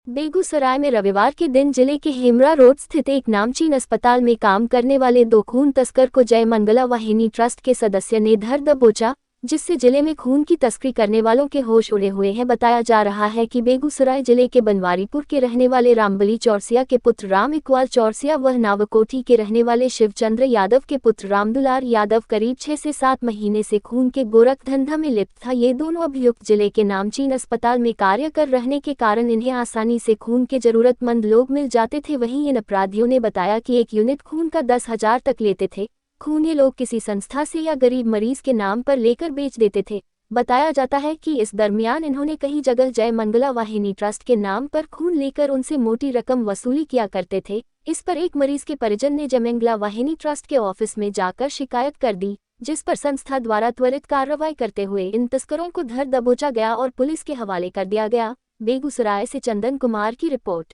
बेगूसराय में रविवार के दिन जिले के हेमरा रोड स्थित एक नामचीन अस्पताल में काम करने वाले दो खून तस्कर को जय मंगला वाहिनी ट्रस्ट के सदस्य ने धर दबोचा, जिससे जिले में खून की तस्करी करने वालों के होश उड़े हुए हैं। बताया जा रहा है कि बेगूसराय जिले के बनवारीपुर के रहने वाले रामबली चौरसिया के पुत्र राम इकबाल चौरसिया व नावकोठी के रहने वाले शिवचंद्र यादव के पुत्र रामदुलार यादव करीब 6 से 7 महीने से खून के गोरख धंधा में लिप्त था। ये दोनों अभियुक्त जिले के नामचीन अस्पताल में कार्य कर रहने के कारण इन्हें आसानी से खून के जरूरतमंद लोग मिल जाते थे। वहीं इन अपराधियों ने बताया कि एक यूनिट खून का 10,000 तक लेते थे। खून ये लोग किसी संस्था से या गरीब मरीज के नाम पर लेकर बेच देते थे। बताया जाता है कि इस दरमियान इन्होंने कई जगह जय मंगला वाहिनी ट्रस्ट के नाम पर खून लेकर उनसे मोटी रकम वसूली किया करते थे। इस पर एक मरीज के परिजन ने जय मंगला वाहिनी ट्रस्ट के ऑफिस में जाकर शिकायत कर दी, जिस पर संस्था द्वारा त्वरित कार्रवाई करते हुए इन तस्करों को धर दबोचा गया और पुलिस के हवाले कर दिया गया। बेगूसराय से चंदन कुमार की रिपोर्ट।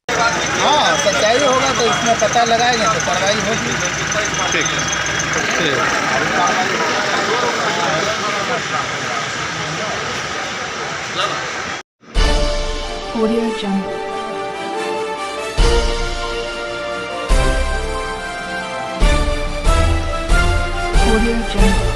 हाँ, सच्चाई होगा तो इसमें पता लगाएंगे तो कार्रवाई होगी। ठीक है। Audio Jungle. Audio Jungle.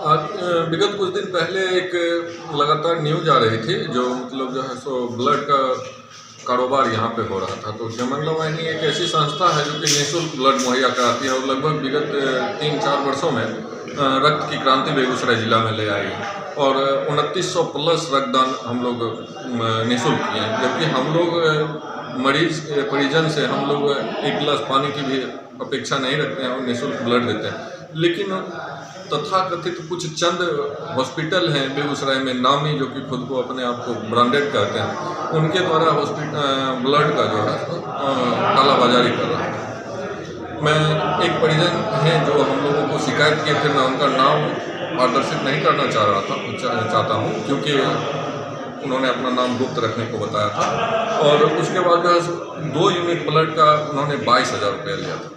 आज विगत कुछ दिन पहले एक लगातार न्यूज आ रही थी जो मतलब जो है सो ब्लड का कारोबार यहाँ पे हो रहा था। तो जय मंगला वाहिनी एक ऐसी संस्था है जो कि निःशुल्क ब्लड मुहैया कराती है और लगभग विगत 3-4 वर्षों में रक्त की क्रांति बेगूसराय जिला में ले आई और 2900 प्लस रक्तदान हम लोग निःशुल्क किए हैं। जबकि हम लोग मरीज परिजन से हम लोग एक गिलास पानी की भी अपेक्षा नहीं रखते हैं और निःशुल्क ब्लड देते हैं। लेकिन तथाकथित कुछ चंद हॉस्पिटल हैं बेगूसराय में नामी जो कि खुद को अपने आप को ब्रांडेड कहते हैं, उनके द्वारा ब्लड का जो है कालाबाजारी कर रहा है। मैं एक परिजन हैं जो हम लोगों को शिकायत किए थे, मैं उनका नाम प्रदर्शित नहीं करना चाहता हूँ क्योंकि उन्होंने अपना नाम गुप्त रखने को बताया था। और उसके बाद जो है 2 यूनिट ब्लड का उन्होंने 22,000 रुपया लिया था,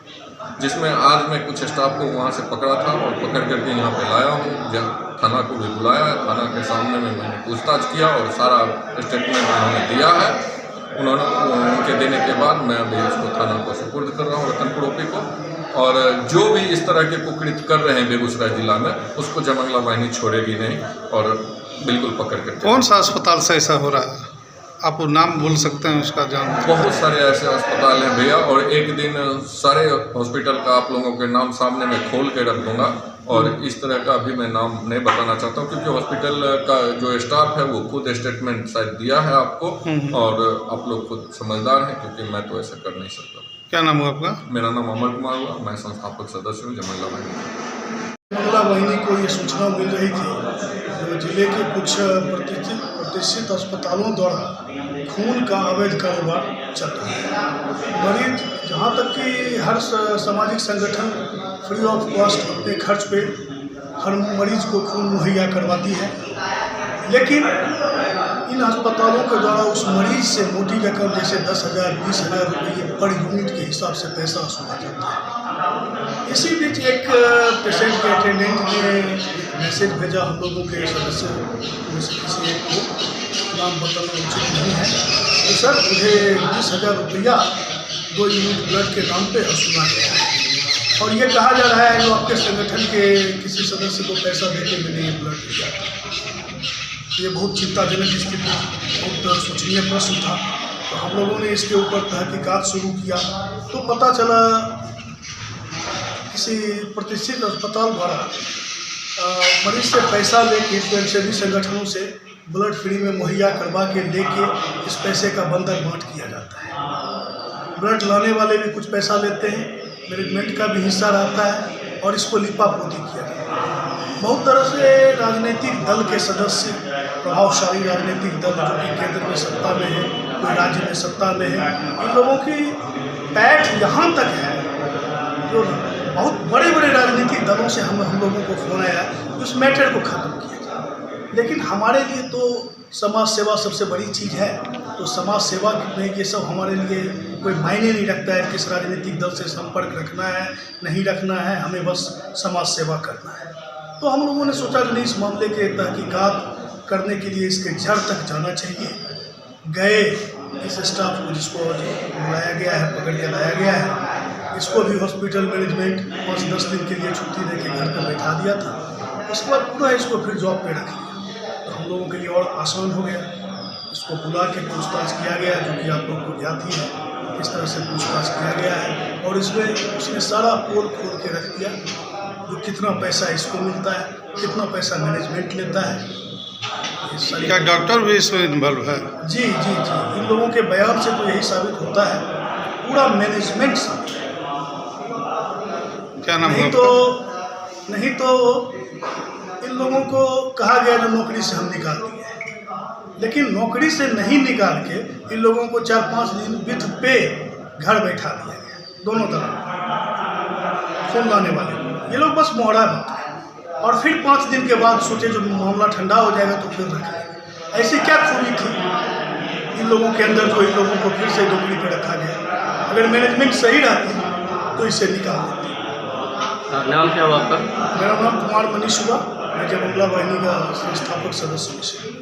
जिसमें आज मैं कुछ स्टाफ को वहाँ से पकड़ा था और पकड़ करके यहाँ पे लाया हूँ। थाना को भी बुलाया है, थाना के सामने में मैंने पूछताछ किया और सारा स्टेटमेंट उन्होंने दिया है। उनके देने के बाद मैं अभी इसको थाना को सुपुर्द कर रहा हूँ रतनपुर ओपी को। और जो भी इस तरह के कुकृत्य कर रहे हैं बेगूसराय जिला में, उसको जय मंगला वाहिनी छोड़ेगी नहीं और बिल्कुल पकड़ कर। कौन सा अस्पताल से ऐसा हो रहा है? आप नाम बोल सकते हैं उसका? जान बहुत सारे ऐसे अस्पताल हैं भैया, और एक दिन सारे हॉस्पिटल का आप लोगों के नाम सामने में खोल के रख दूंगा। और इस तरह का अभी मैं नाम नहीं बताना चाहता हूँ क्योंकि हॉस्पिटल का जो स्टाफ है वो खुद स्टेटमेंट शायद दिया है आपको और आप लोग खुद समझदार हैं क्योंकि मैं तो ऐसा कर नहीं सकता। क्या नाम हुआ आपका? मेरा नाम अमर कुमार हुआ, मैं संस्थापक सदस्य हूँ जय मंगला वाहिनी। मंगला वाहिनी को ये सूचना मिल रही थी जो जिले के कुछ प्रतिष्ठित अस्पतालों द्वारा खून का अवैध कारोबार चल रहा है। मरीज जहाँ तक कि हर सामाजिक संगठन फ्री ऑफ कॉस्ट अपने खर्च पे हर मरीज को खून मुहैया करवाती है, लेकिन इन अस्पतालों के द्वारा उस मरीज से मोटी रकम जैसे 10,000 20,000 रुपये पर यूनिट के हिसाब से पैसा वसूला जाता है। इसी बीच एक पेशेंट के अटेंडेंट ने मैसेज भेजा हम लोगों के सदस्य में से किसी एक को, नाम बताना उचित नहीं है, तो सर मुझे 20,000 रुपया 2 यूनिट ब्लड के नाम पे वसूला गया है और ये कहा जा रहा है जो आपके संगठन के किसी सदस्य को पैसा देके मैंने ये ब्लड दिया। ये बहुत चिंताजनक स्थिति, बहुत सोचनीय प्रश्न था। तो हम लोगों ने इसके ऊपर तहकीकात शुरू किया तो पता चला किसी प्रतिष्ठित अस्पताल द्वारा मरीज से पैसा लेके स्वयंसेवी संगठनों से ब्लड फ्री में मुहैया करवा के लेके इस पैसे का बंदर बांट किया जाता है। ब्लड लाने वाले भी कुछ पैसा लेते हैं, मैनेजमेंट का भी हिस्सा रहता है और इसको लिपापोती किया जाता है। बहुत तरह से राजनीतिक दल के सदस्य प्रभावशाली राजनीतिक दल जो कि केंद्र में सत्ता में है, कोई राज्य में सत्ता में है, इन लोगों की पैठ यहाँ तक है जो बहुत बड़े बड़े राजनीतिक दलों से हम लोगों को फोन आया उस मैटर को ख़त्म किया जाए। लेकिन हमारे लिए तो समाज सेवा सबसे बड़ी चीज़ है, तो समाज सेवा में ये सब हमारे लिए कोई मायने नहीं रखता है किस राजनीतिक दल से संपर्क रखना है नहीं रखना है, हमें बस समाज सेवा करना है। तो हम लोगों ने सोचा कि नहीं, इस मामले के तहकीकात करने के लिए इसके जड़ तक जाना चाहिए। गए इस स्टाफ को जिसको बुलाया गया है, पकड़ के लाया गया है, इसको भी हॉस्पिटल मैनेजमेंट 5-10 दिन के लिए छुट्टी दे के घर पर बैठा दिया था। उसके बाद पूरा इसको फिर जॉब पे रख लिया, तो हम लोगों के लिए और आसान हो गया। इसको बुला के पूछताछ किया गया, जो कि आप लोगों को ज्ञात ही है किस तरह से पूछताछ किया गया है, और इसमें उसने सारा पोल खोल के रख दिया, जो कितना पैसा इसको मिलता है, कितना पैसा मैनेजमेंट लेता है। क्या डॉक्टर भी इसमें इन्वॉल्व है? जी जी जी, इन लोगों के बयान से तो यही साबित होता है, पूरा मैनेजमेंट साबित है। क्या नाम है? नहीं तो इन लोगों को कहा गया जो नौकरी से हम निकाल दिए, लेकिन नौकरी से नहीं निकाल के इन लोगों को 4-5 दिन विथ पे घर बैठा दिया गया, दोनों तरफ फोन लाने वाले ये लोग बस मोहरा बनते हैं, और फिर 5 दिन के बाद सोचे जो मामला ठंडा हो जाएगा तो फिर रख लेंगे। ऐसी क्या खूबी थी इन लोगों के अंदर जो इन लोगों को फिर से नौकरी पर रखा गया? अगर मैनेजमेंट सही रहती तो इसे निकाल देती। नाम क्या हुआ आपका? मेरा नाम कुमार मनीष हुआ, मैं जयमंगला वाहिनी का संस्थापक सदस्य हूँ।